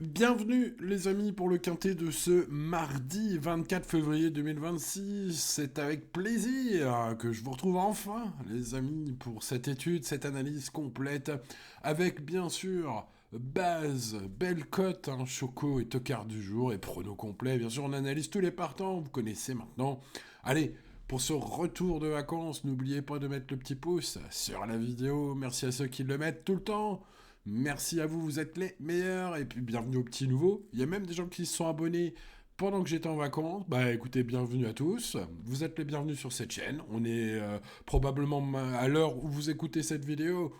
Bienvenue les amis pour le quintet de ce mardi 24 février 2026. C'est avec plaisir que je vous retrouve enfin les amis pour cette étude, cette analyse complète avec bien sûr base, belle cote, Choco et tocard du jour et prono complet. Bien sûr on analyse tous les partants, vous connaissez maintenant. Allez, pour ce retour de vacances, n'oubliez pas de mettre le petit pouce sur la vidéo. Merci à ceux qui le mettent tout le temps. Merci à vous, vous êtes les meilleurs. Et puis bienvenue aux petits nouveaux. Il y a même des gens qui se sont abonnés pendant que j'étais en vacances. Bah écoutez, bienvenue à tous. Vous êtes les bienvenus sur cette chaîne. On est probablement à l'heure où vous écoutez cette vidéo.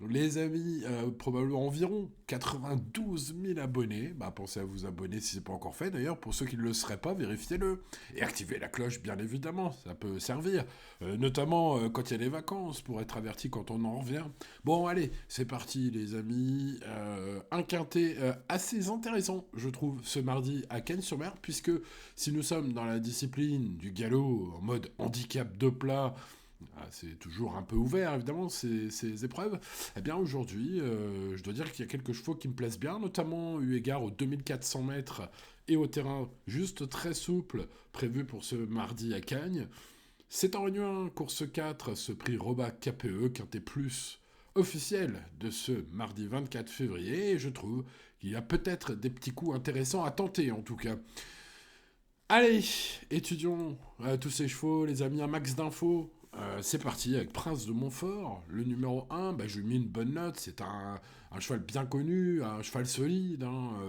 Les amis, probablement environ 92 000 abonnés. Bah, pensez à vous abonner si ce n'est pas encore fait. D'ailleurs, pour ceux qui ne le seraient pas, vérifiez-le. Et activez la cloche, bien évidemment. Ça peut servir. Notamment quand il y a les vacances, pour être averti quand on en revient. Bon, allez, c'est parti, les amis. Un quintet assez intéressant, je trouve, ce mardi à Cannes-sur-Mer, puisque si nous sommes dans la discipline du galop en mode handicap de plat, c'est toujours un peu ouvert, évidemment, ces épreuves. Eh bien, aujourd'hui, je dois dire qu'il y a quelques chevaux qui me plaisent bien, notamment eu égard aux 2400 mètres et au terrain juste très souple prévu pour ce mardi à Cagnes. C'est en réunion 1, course 4, ce prix Roba KPE, quintet plus officiel de ce mardi 24 février, et je trouve qu'il y a peut-être des petits coups intéressants à tenter, en tout cas. Allez, étudions tous ces chevaux, les amis, un max d'infos. C'est parti avec Prince de Montfort, le numéro 1, bah, je lui ai mis une bonne note, c'est un cheval bien connu, un cheval solide,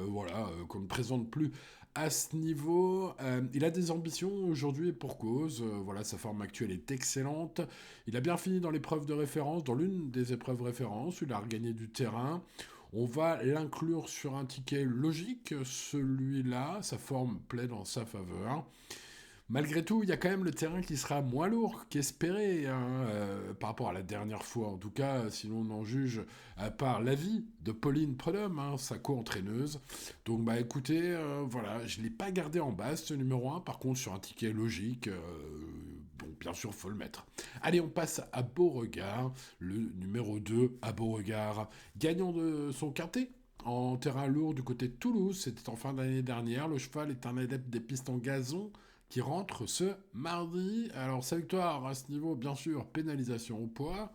voilà, qu'on ne présente plus à ce niveau. Il a des ambitions aujourd'hui et pour cause, voilà, sa forme actuelle est excellente. Il a bien fini dans l'épreuve de référence, dans l'une des épreuves référence, où il a regagné du terrain. On va l'inclure sur un ticket logique, celui-là, sa forme plaide en sa faveur. Malgré tout, il y a quand même le terrain qui sera moins lourd qu'espéré par rapport à la dernière fois. En tout cas, si l'on en juge par l'avis de Pauline Prudhomme, sa co-entraîneuse. Donc, bah écoutez, voilà, je ne l'ai pas gardé en base ce numéro 1. Par contre, sur un ticket logique, bon, bien sûr, faut le mettre. Allez, on passe à Beauregard, le numéro 2 à Beauregard, gagnant de son quintet en terrain lourd du côté de Toulouse. C'était en fin d'année dernière. Le cheval est un adepte des pistes en gazon qui rentre ce mardi. Alors, sa victoire à ce niveau, bien sûr, pénalisation au poids.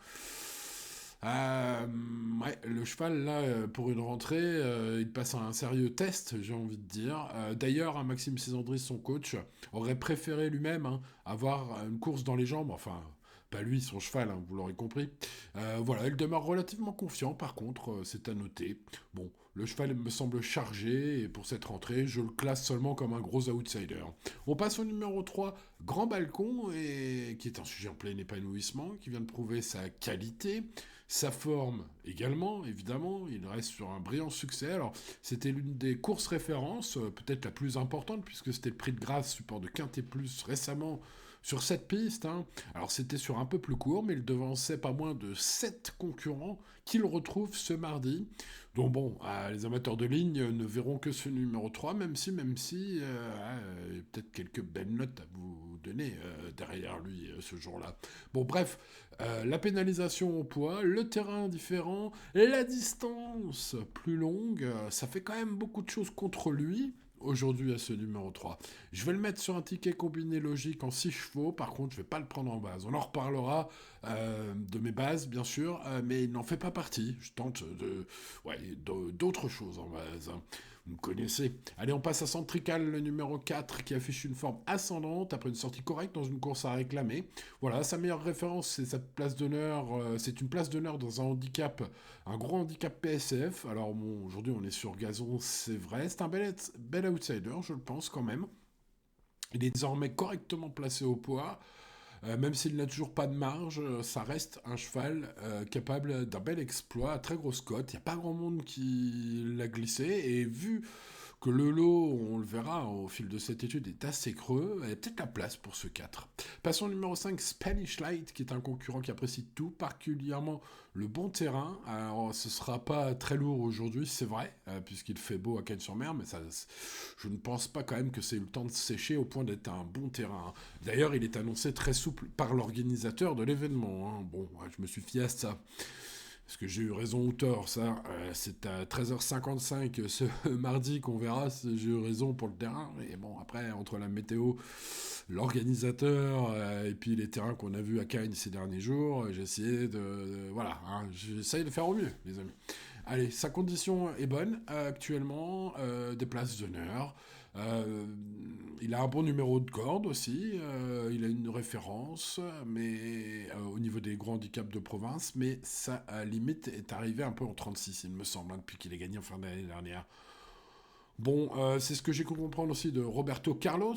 Ouais, le cheval, là, pour une rentrée, il passe un sérieux test, j'ai envie de dire. D'ailleurs, Maxime Césandris, son coach, aurait préféré lui-même avoir une course dans les jambes. Enfin, pas lui, son cheval, vous l'aurez compris. Voilà, il demeure relativement confiant, par contre, c'est à noter. Bon, le cheval me semble chargé, et pour cette rentrée, je le classe seulement comme un gros outsider. On passe au numéro 3, Grand Balcon, et qui est un sujet en plein épanouissement, qui vient de prouver sa qualité, sa forme également, évidemment. Il reste sur un brillant succès. Alors, c'était l'une des courses références, peut-être la plus importante, puisque c'était le prix de grâce, support de Quintet Plus récemment, sur cette piste. Alors c'était sur un peu plus court, mais il devançait pas moins de 7 concurrents qu'il retrouve ce mardi. Donc bon, les amateurs de ligne ne verront que ce numéro 3, même si peut-être quelques belles notes à vous donner derrière lui ce jour-là. Bon bref, la pénalisation au poids, le terrain différent, la distance plus longue, ça fait quand même beaucoup de choses contre lui aujourd'hui à ce numéro 3. Je vais le mettre sur un ticket combiné logique en 6 chevaux, par contre je vais pas le prendre en base. On en reparlera de mes bases bien sûr, mais il n'en fait pas partie. Je tente d'autres choses en base. Vous me connaissez. Allez, on passe à Centrical, le numéro 4, qui affiche une forme ascendante après une sortie correcte dans une course à réclamer. Voilà, sa meilleure référence, c'est sa place d'honneur. C'est une place d'honneur dans un handicap, un gros handicap PSF. Alors bon, aujourd'hui on est sur gazon, c'est vrai. C'est un bel outsider, je le pense quand même. Il est désormais correctement placé au poids. Même s'il n'a toujours pas de marge, ça reste un cheval capable d'un bel exploit à très grosse cote. Il n'y a pas grand monde qui l'a glissé. Et vu que le lot, on le verra au fil de cette étude, est assez creux, il y a peut-être la place pour ce 4. Passons au numéro 5, Spanish Light, qui est un concurrent qui apprécie tout, particulièrement le bon terrain. Alors, ce sera pas très lourd aujourd'hui, c'est vrai, puisqu'il fait beau à Cannes-sur-Mer, mais ça, je ne pense pas quand même que c'est eu le temps de sécher au point d'être un bon terrain. D'ailleurs, il est annoncé très souple par l'organisateur de l'événement. Bon, je me suis fié à ça. Est-ce que j'ai eu raison ou tort, ça c'est à 13h55 ce mardi qu'on verra si j'ai eu raison pour le terrain. Et bon, après, entre la météo, l'organisateur et puis les terrains qu'on a vus à Cannes ces derniers jours, j'ai essayé voilà, hein, j'essaye de faire au mieux, les amis. Allez, sa condition est bonne actuellement, des places d'honneur. Euh, il a un bon numéro de corde aussi, il a une référence, mais au niveau des grands handicaps de province, mais sa limite est arrivée un peu en 36, il me semble, hein, depuis qu'il a gagné en fin d'année dernière. Bon, c'est ce que j'ai pu comprendre aussi de Roberto Carlos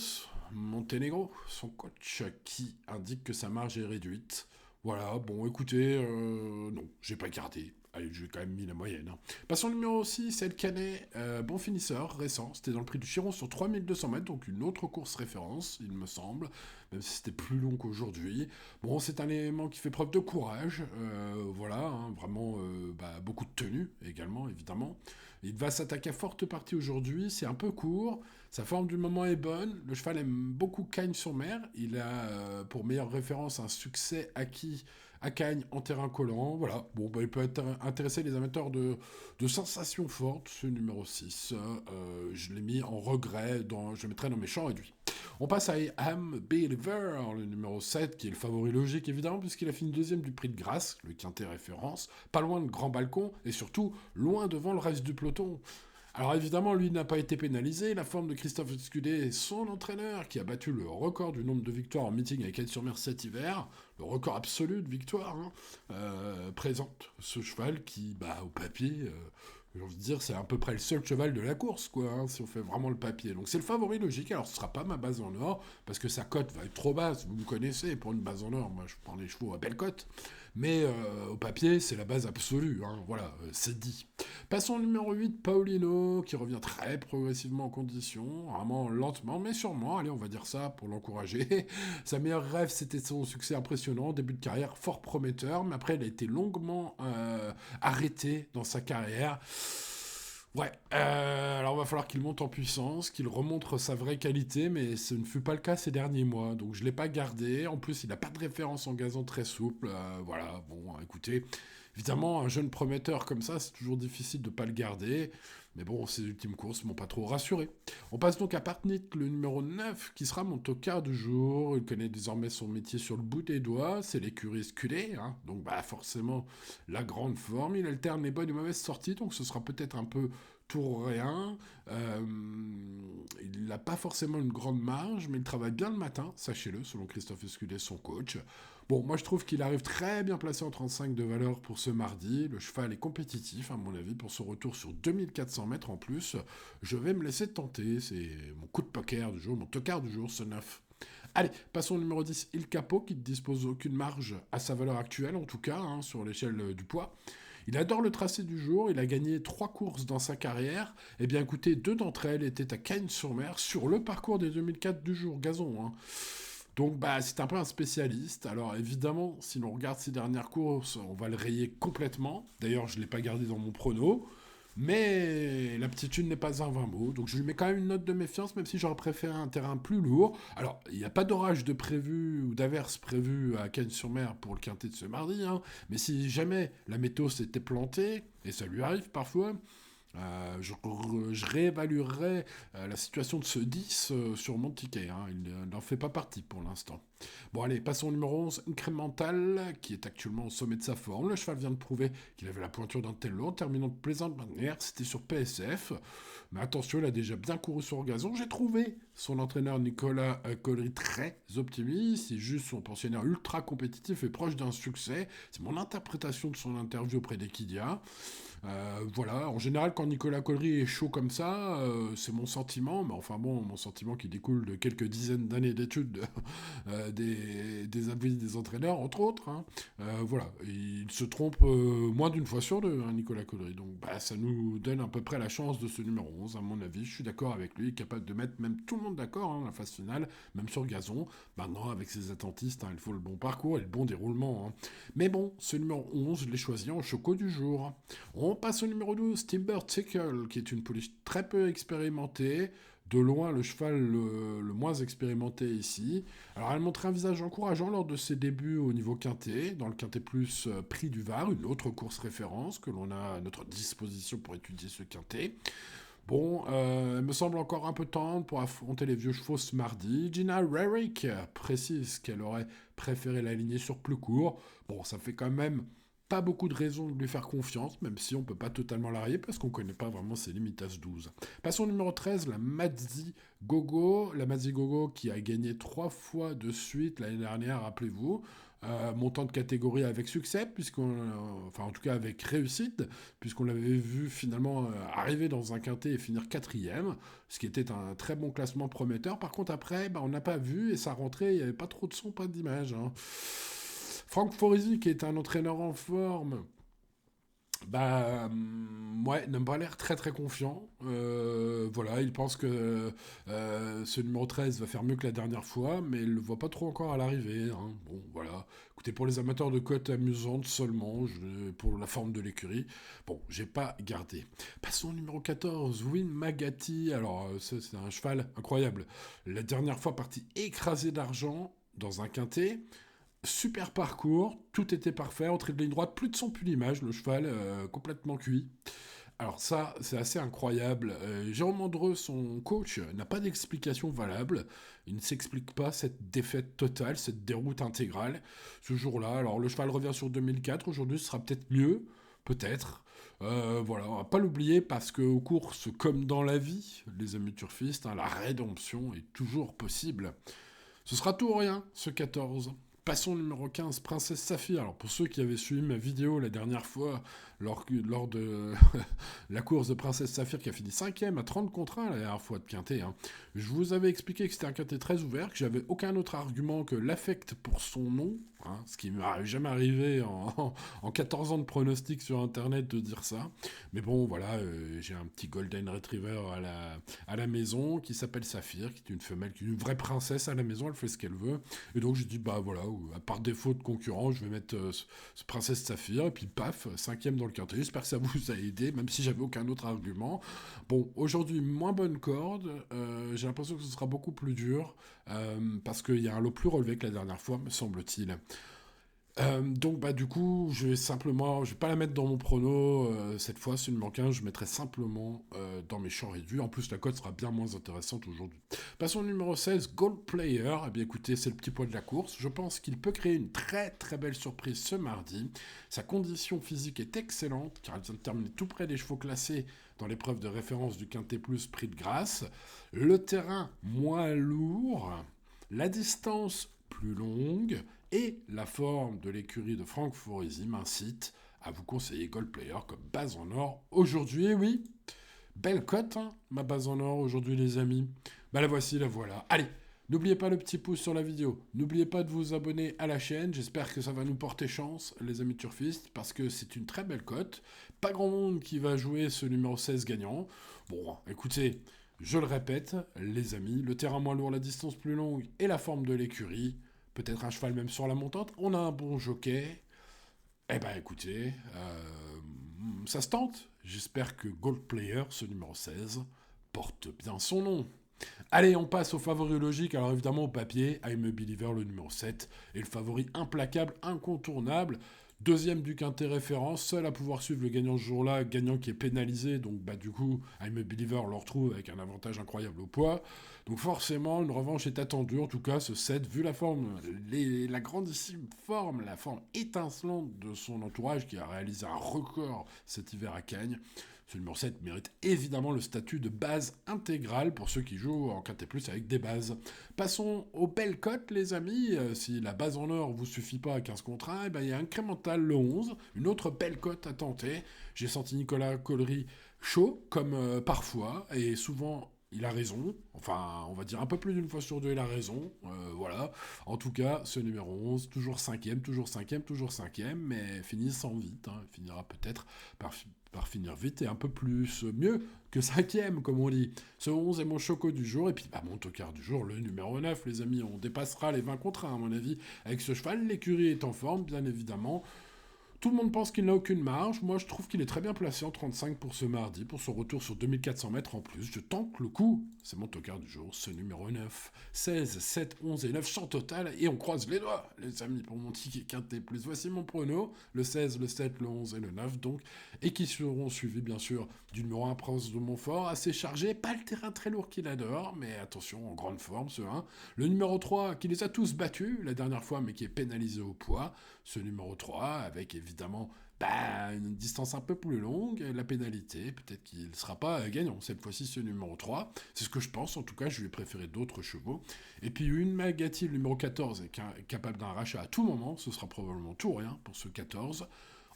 Montenegro, son coach, qui indique que sa marge est réduite. Voilà, bon, écoutez, non, j'ai pas gardé. Allez, j'ai quand même mis la moyenne. Hein. Passons au numéro 6, c'est le Canet, bon finisseur, récent. C'était dans le prix du Chiron sur 3200 mètres, donc une autre course référence, il me semble, même si c'était plus long qu'aujourd'hui. Bon, c'est un élément qui fait preuve de courage, voilà, hein, vraiment beaucoup de tenue également, évidemment. Il va s'attaquer à forte partie aujourd'hui, c'est un peu court, sa forme du moment est bonne, le cheval aime beaucoup Cagnes-sur-Mer, il a pour meilleure référence un succès acquis à Cagnes en terrain collant, voilà, bon, il peut intéresser les amateurs de sensations fortes, ce numéro 6, je l'ai mis en regret, je le mettrai dans mes champs réduits. On passe à Am Believer, le numéro 7, qui est le favori logique évidemment, puisqu'il a fini deuxième du prix de Grasse, le quintet référence, pas loin de Grand Balcon, et surtout loin devant le reste du peloton. Alors évidemment, lui n'a pas été pénalisé, la forme de Christophe Escudé, son entraîneur, qui a battu le record du nombre de victoires en meeting avec Aide-sur-Mer cet hiver, le record absolu de victoires, hein, présente ce cheval qui, au papier, j'ai envie de dire, c'est à peu près le seul cheval de la course, quoi, hein, si on fait vraiment le papier. Donc c'est le favori logique. Alors ce sera pas ma base en or, parce que sa cote va être trop basse. Vous me connaissez, pour une base en or, moi je prends les chevaux à belle cote. Mais au papier, c'est la base absolue. Hein, voilà, c'est dit. Passons au numéro 8, Paulino, qui revient très progressivement en condition, vraiment lentement, mais sûrement, allez, on va dire ça pour l'encourager. Sa meilleure rêve, c'était son succès impressionnant, début de carrière fort prometteur, mais après, il a été longuement arrêté dans sa carrière. Ouais, alors il va falloir qu'il monte en puissance, qu'il remontre sa vraie qualité, mais ce ne fut pas le cas ces derniers mois, donc je ne l'ai pas gardé. En plus, il n'a pas de référence en gazon très souple. Voilà, bon, écoutez, évidemment, un jeune prometteur comme ça, c'est toujours difficile de ne pas le garder. Mais bon, ces ultimes courses m'ont pas trop rassuré. On passe donc à Partnit, le numéro 9, qui sera mon tocard du jour. Il connaît désormais son métier sur le bout des doigts. C'est l'écurie Sculé, hein. Donc forcément, la grande forme. Il alterne les bonnes et mauvaises sorties, donc ce sera peut-être un peu tout ou rien. Il n'a pas forcément une grande marge, mais il travaille bien le matin, sachez-le, selon Christophe Escudé, son coach. Bon, moi je trouve qu'il arrive très bien placé en 35 de valeur pour ce mardi. Le cheval est compétitif, à mon avis, pour son retour sur 2400 mètres en plus. Je vais me laisser tenter, c'est mon coup de poker du jour, mon tocard du jour, ce 9. Allez, passons au numéro 10, Il Capo, qui ne dispose aucune marge à sa valeur actuelle, en tout cas, hein, sur l'échelle du poids. Il adore le tracé du jour, il a gagné 3 courses dans sa carrière. Eh bien écoutez, 2 d'entre elles étaient à Cagnes-sur-Mer, sur le parcours des 2004 du jour, gazon. Hein. Donc c'est un peu un spécialiste. Alors évidemment, si l'on regarde ses dernières courses, on va le rayer complètement. D'ailleurs, je ne l'ai pas gardé dans mon prono. Mais l'aptitude n'est pas un vain mot, donc je lui mets quand même une note de méfiance, même si j'aurais préféré un terrain plus lourd. Alors, il n'y a pas d'orage de prévu ou d'averse prévu à Cagnes-sur-Mer pour le quintet de ce mardi, hein, mais si jamais la météo s'était plantée, et ça lui arrive parfois, je réévaluerai la situation de ce 10 sur mon ticket. Hein. Il n'en fait pas partie pour l'instant. Bon, allez, passons au numéro 11, Incremental, qui est actuellement au sommet de sa forme. Le cheval vient de prouver qu'il avait la pointure d'un tel lot, terminant de plaisante manière. C'était sur PSF. Mais attention, il a déjà bien couru sur le gazon. J'ai trouvé son entraîneur Nicolas Collery très optimiste. C'est juste son pensionnaire ultra compétitif et proche d'un succès. C'est mon interprétation de son interview auprès d'Equidia. Voilà, en général, quand Nicolas Collery est chaud comme ça, c'est mon sentiment, mais enfin bon, mon sentiment qui découle de quelques dizaines d'années d'études des avis des entraîneurs, entre autres. Hein. Voilà, il se trompe moins d'une fois sur deux, hein, Nicolas Collery. Donc ça nous donne à peu près la chance de ce numéro 11, à mon avis. Je suis d'accord avec lui, capable de mettre même tout le monde d'accord, hein, la phase finale, même sur gazon. Maintenant, avec ses attentistes, hein, il faut le bon parcours et le bon déroulement. Hein. Mais bon, ce numéro 11, je l'ai choisi en choco du jour. On passe au numéro 12, Timber Tickle, qui est une pouliche très peu expérimentée, de loin le cheval le moins expérimenté ici. Alors elle montrait un visage encourageant lors de ses débuts au niveau quintet, dans le quintet plus Prix du Var, une autre course référence que l'on a à notre disposition pour étudier ce quintet. Bon, elle me semble encore un peu tendre pour affronter les vieux chevaux ce mardi. Gina Rarick précise qu'elle aurait préféré l'aligner sur plus court. Bon, ça fait quand même pas beaucoup de raisons de lui faire confiance, même si on peut pas totalement l'arrier parce qu'on connaît pas vraiment ses limites à ce 12. Passons au numéro 13, la Madzi Gogo. La Madzi Gogo qui a gagné 3 fois de suite l'année dernière, rappelez-vous. Montant de catégorie avec succès, enfin en tout cas avec réussite, puisqu'on l'avait vu finalement arriver dans un quintet et finir quatrième, ce qui était un très bon classement prometteur. Par contre après, on n'a pas vu et sa rentrée, il n'y avait pas trop de son, pas d'image. Hein. Franck Foresi, qui est un entraîneur en forme, ouais, n'a pas l'air très très confiant. Voilà, il pense que ce numéro 13 va faire mieux que la dernière fois, mais il le voit pas trop encore à l'arrivée. Hein. Bon, voilà. Écoutez, pour les amateurs de cotes amusantes seulement, pour la forme de l'écurie, bon, j'ai pas gardé. Passons au numéro 14, Win Magati. Alors, ça, c'est un cheval incroyable. La dernière fois, parti écrasé d'argent dans un quintet. Super parcours, tout était parfait, entrée de ligne droite, plus de son plus l'image, le cheval complètement cuit. Alors ça, c'est assez incroyable. Jérôme Andreu, son coach, n'a pas d'explication valable. Il ne s'explique pas cette défaite totale, cette déroute intégrale. Ce jour-là, alors le cheval revient sur 2004, aujourd'hui ce sera peut-être mieux, peut-être. Voilà, on va pas l'oublier parce qu'aux courses, comme dans la vie, les amis turfistes, la rédemption est toujours possible. Ce sera tout ou rien, ce 14. Passons au numéro 15, Princesse Saphir. Alors pour ceux qui avaient suivi ma vidéo la dernière fois, lors de la course de Princesse Saphir qui a fini 5ème à 30 contre 1 la dernière fois de quintet, hein, je vous avais expliqué que c'était un quintet très ouvert, que j'avais aucun autre argument que l'affect pour son nom, hein, ce qui ne m'est jamais arrivé en 14 ans de pronostic sur internet de dire ça. Mais bon, voilà, j'ai un petit Golden Retriever à la maison qui s'appelle Saphir, qui est une femelle, qui est une vraie princesse à la maison, elle fait ce qu'elle veut. Et donc j'ai dit, voilà, par défaut de concurrent, je vais mettre ce Princesse Saphir, et puis paf, 5ème dans le quintet. J'espère que ça vous a aidé, même si j'avais aucun autre argument. Bon, aujourd'hui, moins bonne corde, j'ai l'impression que ce sera beaucoup plus dur, parce qu'il y a un lot plus relevé que la dernière fois, me semble-t-il. Donc du coup, je vais pas la mettre dans mon prono cette fois, c'est le numéro 15, je mettrai simplement dans mes champs réduits. En plus, la cote sera bien moins intéressante aujourd'hui. Passons au numéro 16, Gold Player. Eh bien écoutez, c'est le petit poids de la course. Je pense qu'il peut créer une très très belle surprise ce mardi. Sa condition physique est excellente, car il vient de terminer tout près des chevaux classés dans l'épreuve de référence du Quintet Plus Prix de Grâce. Le terrain moins lourd, la distance plus longue, et la forme de l'écurie de Franck Foresi m'incite à vous conseiller Gold Player comme base en or aujourd'hui. Et oui, belle cote, hein, ma base en or aujourd'hui les amis. La voici, la voilà. Allez, n'oubliez pas le petit pouce sur la vidéo. N'oubliez pas de vous abonner à la chaîne. J'espère que ça va nous porter chance, les amis turfistes, parce que c'est une très belle cote. Pas grand monde qui va jouer ce numéro 16 gagnant. Bon, écoutez, je le répète, les amis, le terrain moins lourd, la distance plus longue et la forme de l'écurie, peut-être un cheval même sur la montante, on a un bon jockey. Eh ben écoutez, ça se tente. J'espère que Gold Player, ce numéro 16, porte bien son nom. Allez, on passe au favori logique. Alors évidemment, au papier, I'm a Believer, le numéro 7, est le favori implacable, incontournable. Deuxième du quintet référence, seul à pouvoir suivre le gagnant ce jour-là, gagnant qui est pénalisé, donc du coup, I'm a Believer on le retrouve avec un avantage incroyable au poids. Donc forcément, une revanche est attendue, en tout cas, ce 7, vu la forme, la grandissime forme, la forme étincelante de son entourage, qui a réalisé un record cet hiver à Cagnes, ce numéro 7 mérite évidemment le statut de base intégrale pour ceux qui jouent en quintet plus avec des bases. Passons aux belles cotes, les amis. Si la base en or vous suffit pas à 15 contre 1, il y a Incrémental le 11, une autre belle cote à tenter. J'ai senti Nicolas Collery chaud, comme parfois, et souvent il a raison, enfin on va dire un peu plus d'une fois sur deux il a raison, voilà. En tout cas, ce numéro 11, toujours 5ème, toujours 5ème, toujours 5ème, mais finissant vite, hein. Il finira peut-être par finir vite et un peu plus mieux que 5ème, comme on dit. Ce 11 est mon choco du jour, et puis mon tocard du jour, le numéro 9, les amis, on dépassera les 20 contre 1 à mon avis, avec ce cheval, l'écurie est en forme, bien évidemment. Tout le monde pense qu'il n'a aucune marge. Moi, je trouve qu'il est très bien placé en 35 pour ce mardi, pour son retour sur 2400 mètres en plus. Je tente le coup. C'est mon tocard du jour, ce numéro 9. 16, 7, 11 et 9 champs total. Et on croise les doigts, les amis, pour mon ticket quinté plus. Voici mon prono. Le 16, le 7, le 11 et le 9, donc. Et qui seront suivis, bien sûr, du numéro 1, Prince de Montfort, assez chargé. Pas le terrain très lourd qu'il adore, mais attention, en grande forme, ce 1. Le numéro 3, qui les a tous battus la dernière fois, mais qui est pénalisé au poids. Ce numéro 3, avec évidemment une distance un peu plus longue, la pénalité, peut-être qu'il ne sera pas gagnant cette fois-ci ce numéro 3, c'est ce que je pense, en tout cas je lui ai préféré d'autres chevaux. Et puis une Magative numéro 14 est capable d'un rachat à tout moment, ce sera probablement tout ou rien pour ce 14.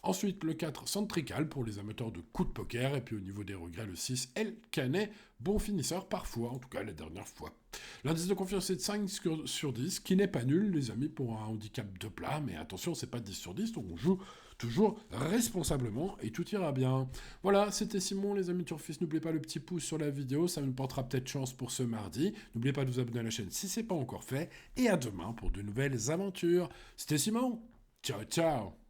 Ensuite, le 4, Centrical, pour les amateurs de coups de poker. Et puis au niveau des regrets, le 6, El Canet, bon finisseur parfois, en tout cas la dernière fois. L'indice de confiance est de 5 sur 10, qui n'est pas nul, les amis, pour un handicap de plat. Mais attention, c'est pas 10 sur 10, donc on joue toujours responsablement et tout ira bien. Voilà, c'était Simon, les amis turfistes. N'oubliez pas le petit pouce sur la vidéo, ça me portera peut-être chance pour ce mardi. N'oubliez pas de vous abonner à la chaîne si c'est pas encore fait. Et à demain pour de nouvelles aventures. C'était Simon. Ciao, ciao.